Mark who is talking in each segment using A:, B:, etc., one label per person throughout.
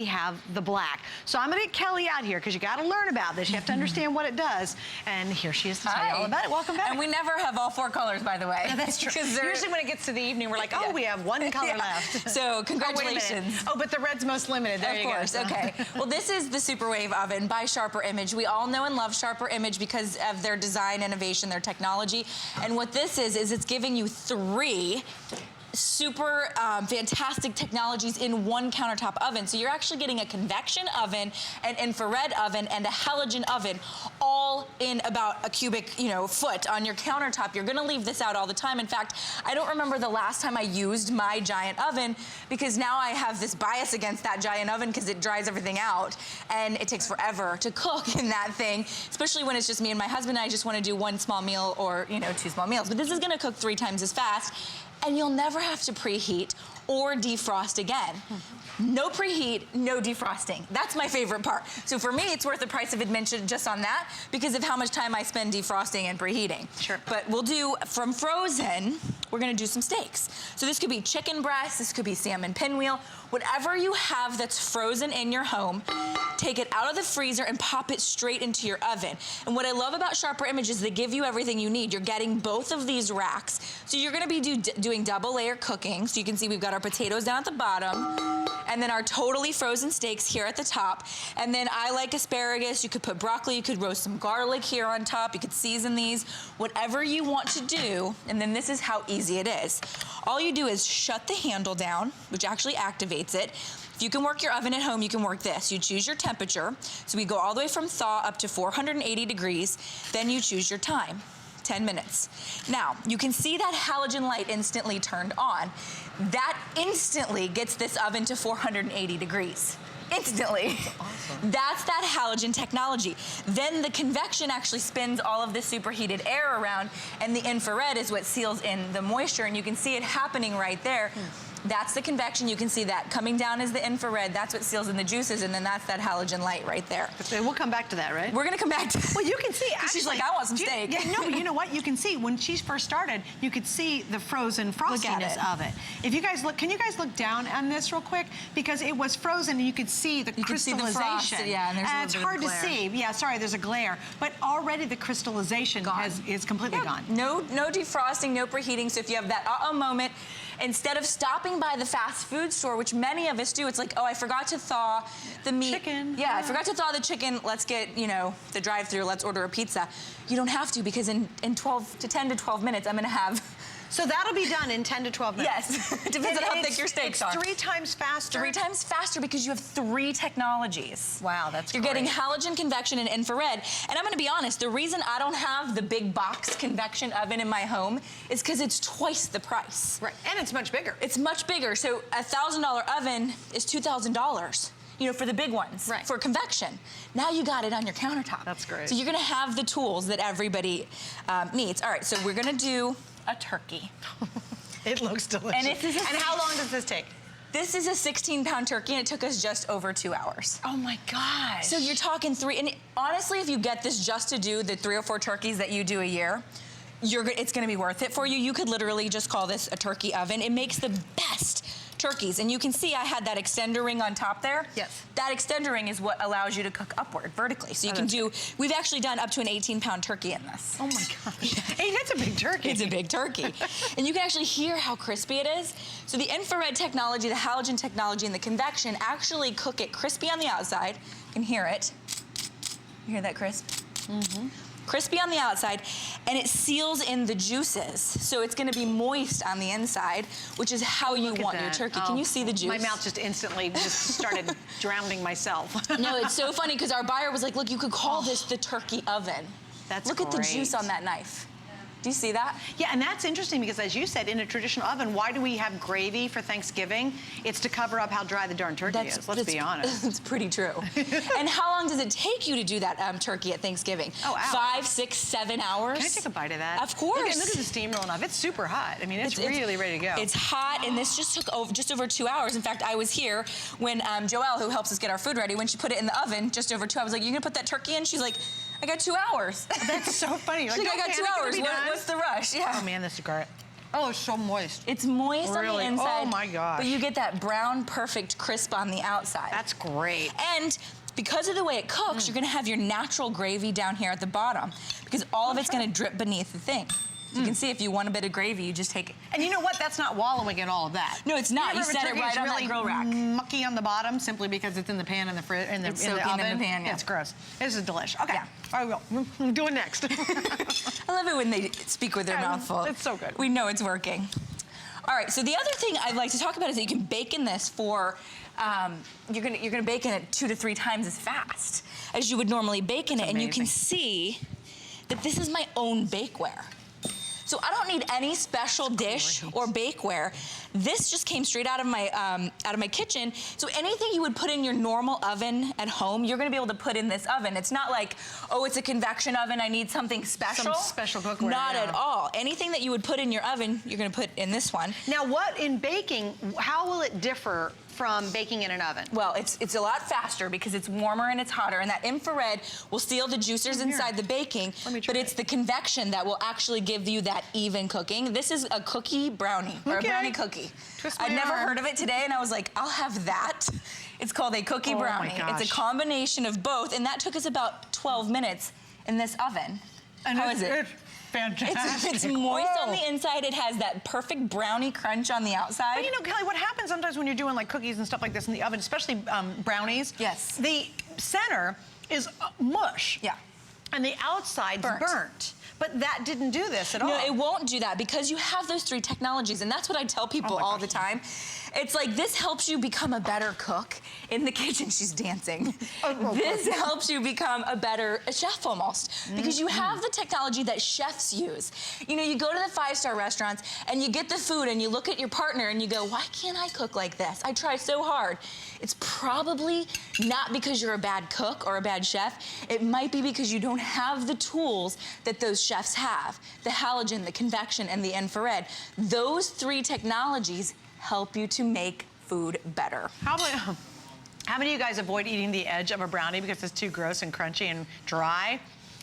A: we have the black. So I'm gonna get Kelly out here because you gotta learn about this. You have to understand what it does. And here she is to tell you all about it. Welcome back.
B: And we never have all 4 colors, by the way.
A: No, that's true. Usually when it gets to the evening, we're like, oh, we have one color left.
B: So congratulations.
A: Oh, but the red's most limited. There you go.
B: Of course, okay. Well, this is the Superwave oven by Sharper Image. We all know and love Sharper Image because of their design, innovation, their technology. And what this is it's giving you 3 super fantastic technologies in one countertop oven. So you're actually getting a convection oven, an infrared oven, and a halogen oven all in about a cubic, foot on your countertop. You're gonna leave this out all the time. In fact, I don't remember the last time I used my giant oven because now I have this bias against that giant oven because it dries everything out and it takes forever to cook in that thing, especially when it's just me and my husband and I just wanna do 1 small meal or 2 small meals. But this is gonna cook 3 times as fast. And you'll never have to preheat or defrost again. No preheat, no defrosting. That's my favorite part. So for me, it's worth the price of admission just on that because of how much time I spend defrosting and preheating.
A: Sure.
B: But we'll do, from frozen, we're gonna do some steaks. So this could be chicken breast, this could be salmon pinwheel, whatever you have that's frozen in your home, take it out of the freezer and pop it straight into your oven. And what I love about Sharper Image is they give you everything you need. You're getting both of these racks. So you're gonna be doing double layer cooking. So you can see we've got our potatoes down at the bottom, and then our totally frozen steaks here at the top. And then I like asparagus. You could put broccoli, you could roast some garlic here on top. You could season these, whatever you want to do. And then this is how easy it is. All you do is shut the handle down, which actually activates it. If you can work your oven at home, you can work this. You choose your temperature. So we go all the way from thaw up to 480 degrees. Then you choose your time. 10 minutes. Now, you can see that halogen light instantly turned on. That instantly gets this oven to 480 degrees. Instantly. Awesome. That's that halogen technology. Then the convection actually spins all of the superheated air around, and the infrared is what seals in the moisture, and you can see it happening right there. That's the convection. You can see that coming down is the infrared. That's what seals in the juices, and then that's that halogen light right there.
A: We'll come back to that, right?
B: We're gonna come back to
A: Well, you can see, actually.
B: She's like, I want some steak.
A: Yeah, no, but you know what? You can see, when she first started, you could see the frozen frostiness of it. If you guys look, can you guys look down on this real quick? Because it was frozen, and you could see the crystallization.
B: See the frost, yeah, and there's a little
A: it's
B: bit
A: hard
B: of
A: to
B: glare.
A: see. Yeah, sorry, there's a glare. But already the crystallization is completely gone.
B: No defrosting, no preheating. So if you have that moment, instead of stopping by the fast food store, which many of us do, it's like, oh, I forgot to thaw the meat.
A: Chicken.
B: Yeah, I forgot to thaw the chicken. Let's get, the drive-through. Let's order a pizza. You don't have to, because in 10 to 12 minutes, I'm gonna have.
A: So that'll be done in 10 to 12 minutes.
B: Yes, it depends on how thick your steaks are.
A: It's 3 times faster.
B: 3 times faster because you have 3 technologies.
A: Wow, that's
B: You're
A: great.
B: getting halogen, convection, and infrared. And I'm gonna be honest, the reason I don't have the big box convection oven in my home is because it's twice the price.
A: Right, and it's much bigger.
B: It's much bigger. So a $1,000 oven is $2,000. For the big ones, for convection. Now you got it on your countertop.
A: That's great.
B: So you're gonna have the tools that everybody needs. All right, so we're gonna do a turkey.
A: It looks delicious. And how long does this take?
B: This is a 16-pound turkey, and it took us just over 2 hours.
A: Oh my gosh.
B: So you're talking 3, and honestly, if you get this just to do the 3 or 4 turkeys that you do a year, it's gonna be worth it for you. You could literally just call this a turkey oven. It makes the best turkeys. And you can see I had that extender ring on top there.
A: Yes.
B: That extender ring is what allows you to cook upward, vertically. So you can do, we've actually done up to an 18-pound turkey in this.
A: Oh my gosh. Hey, that's a big turkey.
B: It's a big turkey. And you can actually hear how crispy it is. So the infrared technology, the halogen technology, and the convection actually cook it crispy on the outside. You can hear it. You hear that crisp? Mm-hmm. Crispy on the outside, and it seals in the juices. So it's gonna be moist on the inside, which is how you want your turkey. Can you see the juice?
A: My mouth just instantly started drowning myself.
B: No, it's so funny because our buyer was like, look, you could call this the turkey oven. Look at the juice on that knife. Do you see that?
A: Yeah, and that's interesting because, as you said, in a traditional oven, why do we have gravy for Thanksgiving? It's to cover up how dry the darn turkey is, let's be honest.
B: It's pretty true. And how long does it take you to do that turkey at Thanksgiving?
A: Oh, hours.
B: 5, 6, 7 hours?
A: Can I take a bite of that?
B: Of course.
A: Look at the steam rolling off. It's super hot. I mean, it's really ready to go.
B: It's hot, and this just took just over 2 hours. In fact, I was here when Joelle, who helps us get our food ready, when she put it in the oven just over 2 hours, I was like, you gonna put that turkey in? She's like, I got 2 hours.
A: That's so funny.
B: She's like, I got 2 hours. What's the rush? Yeah.
A: Oh man, this is great. Oh, it's so moist.
B: It's moist on the inside.
A: Oh my gosh.
B: But you get that brown, perfect crisp on the outside.
A: That's great.
B: And because of the way it cooks, you're gonna have your natural gravy down here at the bottom because all of it's gonna drip beneath the thing. So you can see if you want a bit of gravy, you just take it.
A: And you know what? That's not wallowing in all of that.
B: No, it's not. You set it right on that grill rack.
A: Mucky on the bottom simply because it's in the pan in the oven.
B: In the pan, yeah.
A: It's gross. This is delish. Okay.
B: Yeah.
A: I will. I'm doing next.
B: I love it when they speak with their mouth full.
A: It's so good.
B: We know it's working. All right, so the other thing I'd like to talk about is that you can bake in this for, you're gonna bake in it 2 to 3 times as fast as you would normally bake in it. And you can see that this is my own bakeware. So I don't need any special dish or bakeware. This just came straight out of my kitchen. So anything you would put in your normal oven at home, you're gonna be able to put in this oven. It's not like, oh, it's a convection oven, I need something special.
A: Some special cookware.
B: Not at all. Anything that you would put in your oven, you're gonna put in this one.
A: Now what in baking, how will it differ from baking in an oven?
B: Well, it's a lot faster because it's warmer and it's hotter, and that infrared will seal the juicers inside the baking, but it's the convection that will actually give you that even cooking. This is a cookie brownie, or a brownie cookie. I'd never heard of it today, and I was like, I'll have that. It's called a cookie brownie. It's a combination of both, and that took us about 12 minutes in this oven.
A: And
B: how is it?
A: Fantastic.
B: It's moist on the inside. It has that perfect brownie crunch on the outside.
A: But you know, Kelly, what happens sometimes when you're doing like cookies and stuff like this in the oven, especially brownies?
B: Yes.
A: The center is mush.
B: Yeah.
A: And the outside's burnt. But that didn't do this at all.
B: No, it won't do that because you have those 3 technologies, and that's what I tell people all the time. It's like, this helps you become a better cook. In the kitchen, she's dancing. This helps you become a better chef almost, because you have the technology that chefs use. You know, you go to the 5-star restaurants and you get the food and you look at your partner and you go, why can't I cook like this? I try so hard. It's probably not because you're a bad cook or a bad chef. It might be because you don't have the tools that those chefs have. The halogen, the convection, and the infrared. Those 3 technologies help you to make food better.
A: How many of you guys avoid eating the edge of a brownie because it's too gross and crunchy and dry?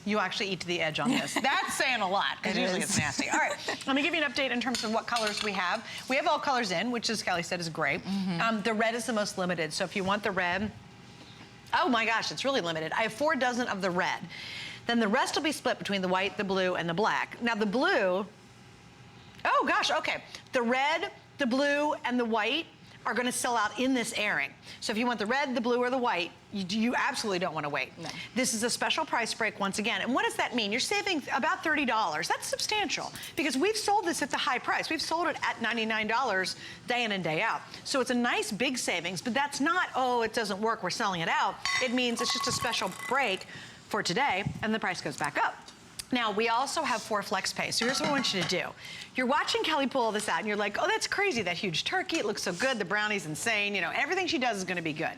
A: You actually eat to the edge on this. That's saying a lot, because usually it's nasty. All right, let me give you an update in terms of what colors we have. We have all colors in, which, as Kelly said, is great. The red is the most limited, so if you want the red, oh my gosh, it's really limited. I have 4 dozen of the red. Then the rest will be split between the white, the blue, and the black. Now the blue, oh gosh, okay. The red, the blue, and the white are gonna sell out in this airing. So if you want the red, the blue, or the white, you absolutely don't wanna wait. No. This is a special price break once again. And what does that mean? You're saving about $30. That's substantial, because we've sold this at the high price. We've sold it at $99 day in and day out. So it's a nice big savings, but that's not, oh, it doesn't work, we're selling it out. It means it's just a special break for today, and the price goes back up. Now, we also have 4 flex pay. So here's what I want you to do. You're watching Kelly pull all this out, and you're like, oh, that's crazy, that huge turkey. It looks so good. The brownie's insane. You know, everything she does is going to be good.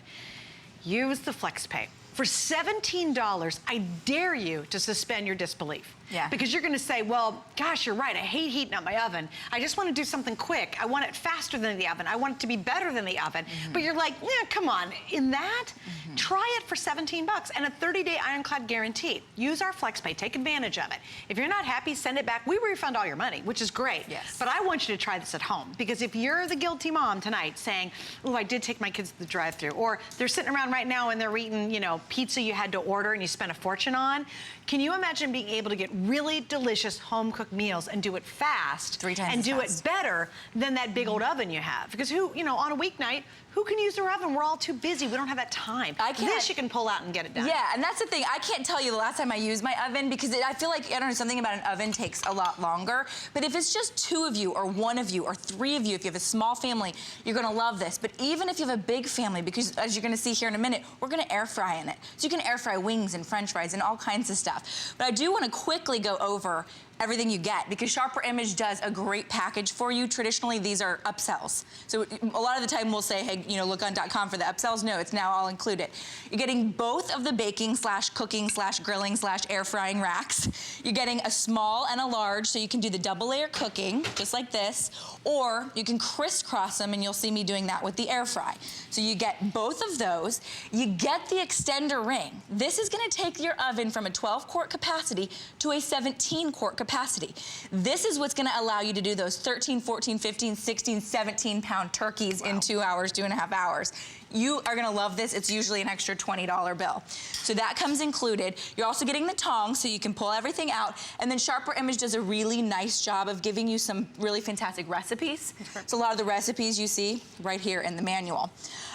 A: Use the flex pay. For $17, I dare you to suspend your disbelief. Yeah. Because you're gonna say, well, gosh, you're right, I hate heating up my oven. I just wanna do something quick. I want it faster than the oven. I want it to be better than the oven. But you're like, yeah, come on. In that, try it for 17 bucks and a 30-day ironclad guarantee. Use our FlexPay, take advantage of it. If you're not happy, send it back. We refund all your money, which is great. Yes. But I want you to try this at home, because if you're the guilty mom tonight saying, oh, I did take my kids to the drive-thru, or they're sitting around right now and they're eating, you know, pizza you had to order and you spent a fortune on, can you imagine being able to get really delicious home-cooked meals and do it fast
B: 3 times
A: and do
B: fast.
A: it better than that big old oven you have? Because who, you know, on a weeknight, who can use their oven? We're all too busy. We don't have that time. This you can pull out and get it done.
B: Yeah, and that's the thing. I can't tell you the last time I used my oven, because I feel like, I don't know, something about an oven takes a lot longer. But if it's just 2 of you or 1 of you or 3 of you, if you have a small family, you're gonna love this. But even if you have a big family, because as you're gonna see here in a minute, we're gonna air fry in it. So you can air fry wings and French fries and all kinds of stuff. But I do wanna quickly go over everything you get, because Sharper Image does a great package for you. Traditionally, these are upsells. So a lot of the time we'll say, hey, you know, look on .com for the upsells. No, it's now all included. You're getting both of the baking / cooking / grilling / air frying racks. You're getting a small and a large, so you can do the double layer cooking, just like this, or you can crisscross them, and you'll see me doing that with the air fry. So you get both of those. You get the extender ring. This is gonna take your oven from a 12-quart capacity to a 17-quart capacity. capacity. This is what's gonna allow you to do those 13, 14, 15, 16, 17-pound turkeys in 2 hours, 2.5 hours. You are gonna love this. It's usually an extra $20 bill. So that comes included. You're also getting the tongs so you can pull everything out. And then Sharper Image does a really nice job of giving you some really fantastic recipes. So a lot of the recipes you see right here in the manual.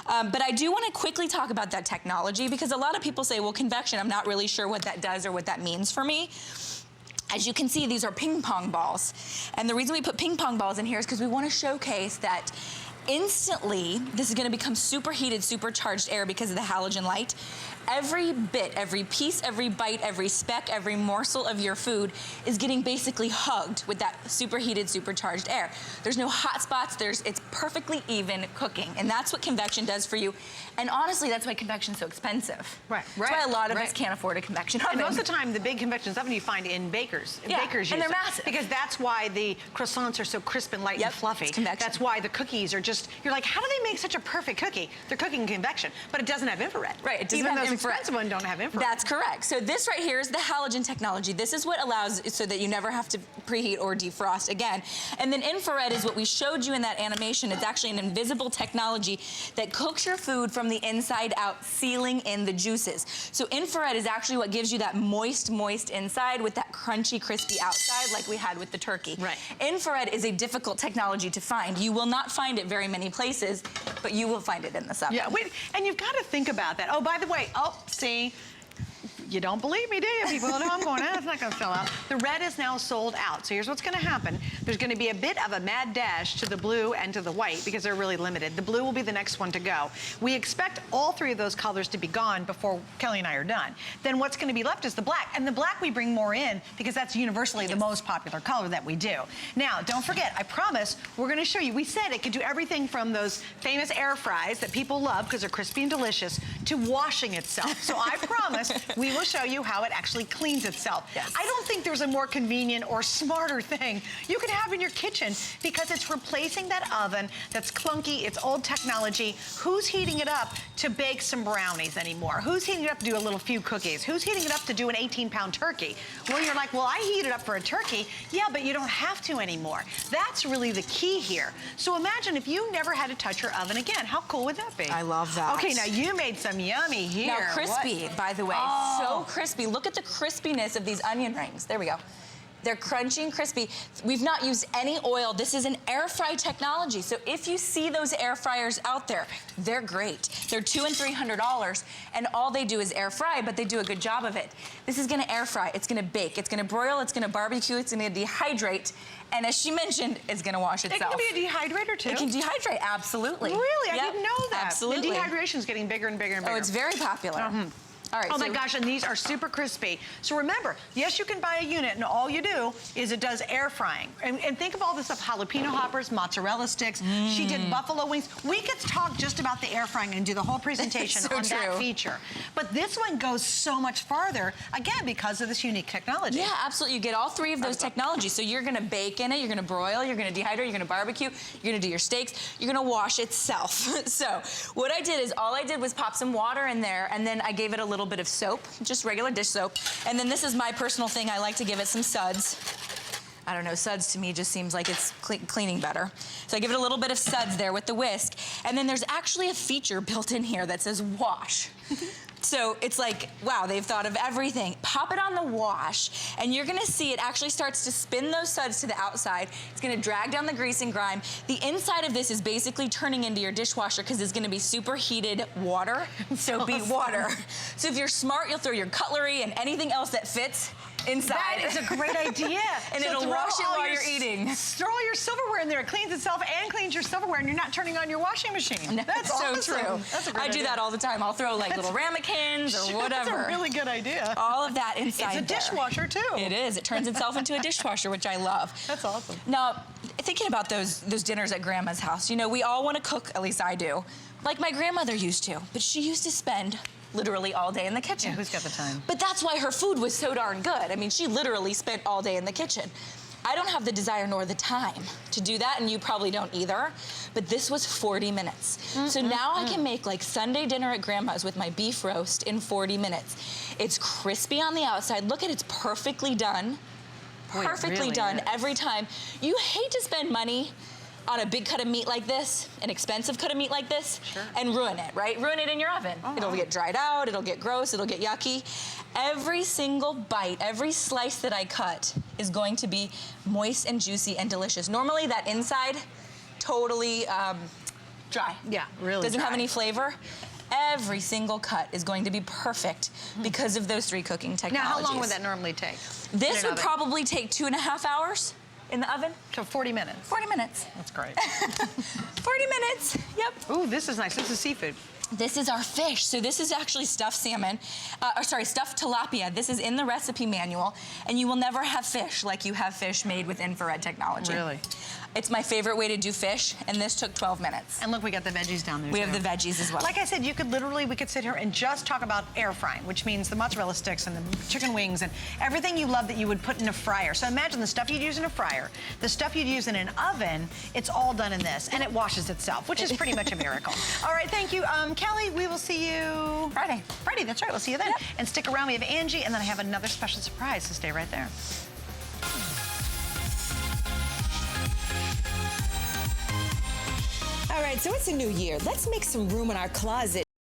B: But I do wanna quickly talk about that technology because a lot of people say, well, convection, I'm not really sure what that does or what that means for me. As you can see, these are ping pong balls. And the reason we put ping pong balls in here is because we wanna showcase that instantly, this is gonna become superheated, supercharged air because of the halogen light. Every bit, every piece, every bite, every speck, every morsel of your food is getting basically hugged with that superheated, supercharged air. There's no hot spots, it's perfectly even cooking. And that's what convection does for you. And honestly, that's why convection's so expensive.
A: Right,
B: That's why a lot of us can't afford a convection oven.
A: And most of the time, the big convection oven you find in bakers.
B: Yeah,
A: Bakers
B: and
A: use
B: they're
A: it.
B: massive.
A: Because that's why the croissants are so crisp and light and fluffy.
B: It's convection.
A: That's why the cookies are just, you're like, how do they make such a perfect cookie? They're cooking convection, but it doesn't have infrared.
B: Right, it doesn't
A: Even
B: have
A: those
B: infrared.
A: expensive ones don't have infrared.
B: That's correct. So this right here is the halogen technology. This is what allows so that you never have to preheat or defrost again. And then infrared is what we showed you in that animation. It's actually an invisible technology that cooks your food from the inside out, sealing in the juices. So infrared is actually what gives you that moist inside with that crunchy, crispy outside like we had with the turkey.
A: Right.
B: Infrared is a difficult technology to find. You will not find it very many places, but you will find it in this oven.
A: Yeah, wait, and you've got to think about that. Oh, by the way, see, you don't believe me, do you? People know I'm going, it's not going to sell out. The red is now sold out. So here's what's going to happen. There's going to be a bit of a mad dash to the blue and to the white because they're really limited. The blue will be the next one to go. We expect all three of those colors to be gone before Kelly and I are done. Then what's going to be left is the black. And the black we bring more in because that's universally the most popular color that we do. Now, don't forget, I promise, we're going to show you. We said it could do everything from those famous air fries that people love because they're crispy and delicious to washing itself. So I promise we will show you how it actually cleans itself.
B: Yes.
A: I don't think there's a more convenient or smarter thing you can have in your kitchen because it's replacing that oven that's clunky, it's old technology. Who's heating it up to bake some brownies anymore? Who's heating it up to do a little few cookies? Who's heating it up to do an 18-pound turkey? Well, you're like, well, I heat it up for a turkey. Yeah, but you don't have to anymore. That's really the key here. So imagine if you never had to touch your oven again. How cool would that be?
B: I love that.
A: Okay, now you made some yummy here.
B: Now crispy, by the way, so crispy. Look at the crispiness of these onion rings. There we go. They're crunchy and crispy. We've not used any oil. This is an air fry technology. So if you see those air fryers out there, they're great. They're $200 and $300, and all they do is air fry, but they do a good job of it. This is gonna air fry, it's gonna bake, it's gonna broil, it's gonna barbecue, it's gonna dehydrate, and as she mentioned, it's gonna wash itself.
A: It can be a dehydrator too?
B: It can dehydrate, absolutely.
A: Really? I didn't know that.
B: Absolutely.
A: The dehydration is getting bigger and bigger and bigger.
B: Oh, it's very popular. All right,
A: oh my gosh, and these are super crispy. So remember, yes, you can buy a unit, and all you do is it does air frying. And think of all this stuff, jalapeno hoppers, mozzarella sticks. She did buffalo wings. We could talk just about the air frying and do the whole presentation on that feature. But this one goes so much farther, again, because of this unique technology.
B: Yeah, absolutely. You get all three of those technologies. So you're gonna bake in it, you're gonna broil, you're gonna dehydrate, you're gonna barbecue, you're gonna do your steaks, you're gonna wash itself. So what I did is all I did was pop some water in there, and then I gave it a little bit of soap, just regular dish soap. And then this is my personal thing. I like to give it some suds. I don't know, suds to me just seems like it's cleaning better. So I give it a little bit of suds there with the whisk. And then there's actually a feature built in here that says wash. So it's like, wow, they've thought of everything. Pop it on the wash, and you're gonna see it actually starts to spin those suds to the outside. It's gonna drag down the grease and grime. The inside of this is basically turning into your dishwasher because it's gonna be superheated water, soapy water. So if you're smart, you'll throw your cutlery and anything else that fits inside.
A: That is a great idea.
B: And it'll wash it while you're eating.
A: Throw all your silverware in there. It cleans itself and cleans your silverware, and you're not turning on your washing machine. That's
B: so
A: awesome.
B: true.
A: That's a great idea.
B: I do that all the time. I'll throw like little ramekins or whatever.
A: That's a really good idea.
B: All of that inside
A: It's a dishwasher too.
B: It is. It turns itself into a dishwasher, which I love.
A: That's awesome.
B: Now, thinking about those dinners at Grandma's house, you know, we all want to cook, at least I do, like my grandmother used to, but she used to spend literally all day in the kitchen.
A: Yeah, who's got the time?
B: But that's why her food was so darn good. I mean, she literally spent all day in the kitchen. I don't have the desire nor the time to do that, and you probably don't either, but this was 40 minutes. So now I can make like Sunday dinner at Grandma's with my beef roast in 40 minutes. It's crispy on the outside. Look at it's perfectly done. perfectly
A: really
B: done
A: is.
B: every time. You hate to spend money on a big cut of meat like this, an expensive cut of meat like this, and ruin it, right? Ruin it in your oven. It'll get dried out, it'll get gross, it'll get yucky. Every single bite, every slice that I cut is going to be moist and juicy and delicious. Normally that inside, totally dry.
A: Yeah, really
B: Doesn't
A: dry.
B: have any flavor. Every single cut is going to be perfect because of those 3 cooking
A: Now,
B: technologies.
A: how long would that normally take?
B: This
A: in an
B: would
A: oven?
B: probably take 2.5 hours in the oven.
A: So 40 minutes.
B: 40 minutes.
A: That's great.
B: 40 minutes, yep.
A: Ooh, this is nice. This is seafood.
B: This is our fish. So this is actually stuffed salmon, stuffed tilapia. This is in the recipe manual, and you will never have fish like you have fish made with infrared technology.
A: Really?
B: It's my favorite way to do fish, and this took 12 minutes.
A: And look, we got the veggies down there,
B: We
A: too.
B: have the veggies as well.
A: Like I said, we could sit here and just talk about air frying, which means the mozzarella sticks and the chicken wings and everything you love that you would put in a fryer. So imagine the stuff you'd use in a fryer, the stuff you'd use in an oven, it's all done in this, and it washes itself, which is pretty much a miracle. All right, thank you. Kelly, we will see you
B: Friday.
A: Friday, that's right. We'll see you then.
B: Yep.
A: And stick around. We have Angie, and then I have another special surprise, so stay right there.
C: All right, so it's a new year. Let's make some room in our closet.